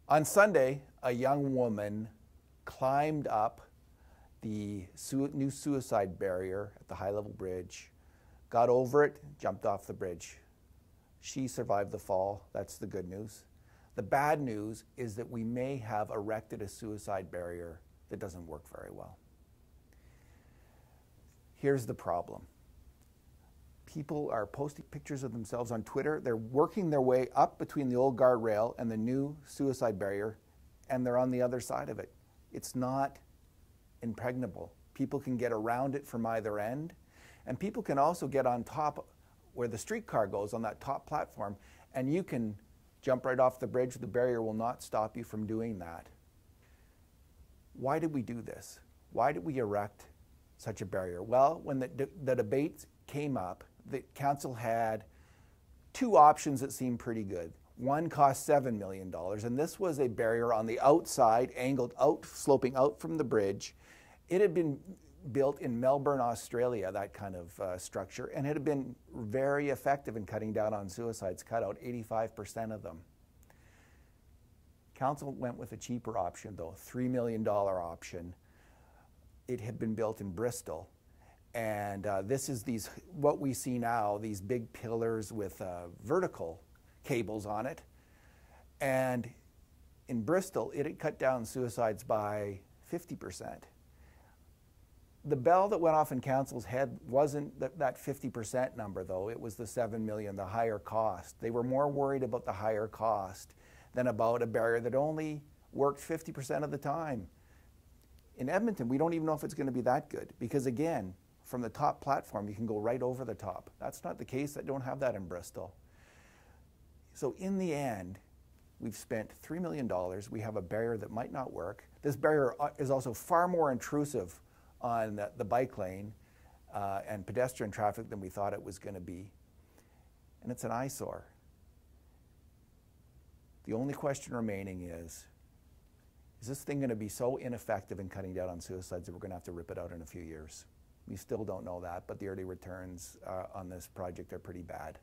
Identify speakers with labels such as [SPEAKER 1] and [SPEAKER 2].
[SPEAKER 1] On Sunday, a young woman climbed up the new suicide barrier at the high-level bridge, got over it, jumped off the bridge. She survived the fall. That's the good news. The bad news is that we may have erected a suicide barrier that doesn't work very well. Here's the problem. People are posting pictures of themselves on Twitter. They're working their way up between the old guardrail and the new suicide barrier, and they're on the other side of it. It's not impregnable. People can get around it from either end, and people can also get on top where the streetcar goes, on that top platform, and you can jump right off the bridge. The barrier will not stop you from doing that. Why did we do this? Why did we erect such a barrier? Well, when the debate came up, the council had two options that seemed pretty good. One cost $7 million, and this was a barrier on the outside, angled out, sloping out from the bridge. It had been built in Melbourne, Australia, that kind of structure, and it had been very effective in cutting down on suicides, cut out 85% of them. Council went with a cheaper option, though, $3 million option. It had been built in Bristol. And this is what we see now, these big pillars with vertical cables on it. And in Bristol, it had cut down suicides by 50%. The bell that went off in council's head wasn't that 50% number, though. It was the $7 million, the higher cost. They were more worried about the higher cost than about a barrier that only worked 50% of the time. In Edmonton, we don't even know if it's going to be that good because, again, from the top platform, you can go right over the top. That's not the case. I don't have that in Bristol. So in the end, we've spent $3 million. We have a barrier that might not work. This barrier is also far more intrusive on the bike lane and pedestrian traffic than we thought it was going to be. And it's an eyesore. The only question remaining is this thing going to be so ineffective in cutting down on suicides that we're going to have to rip it out in a few years? We still don't know that, but the early returns on this project are pretty bad.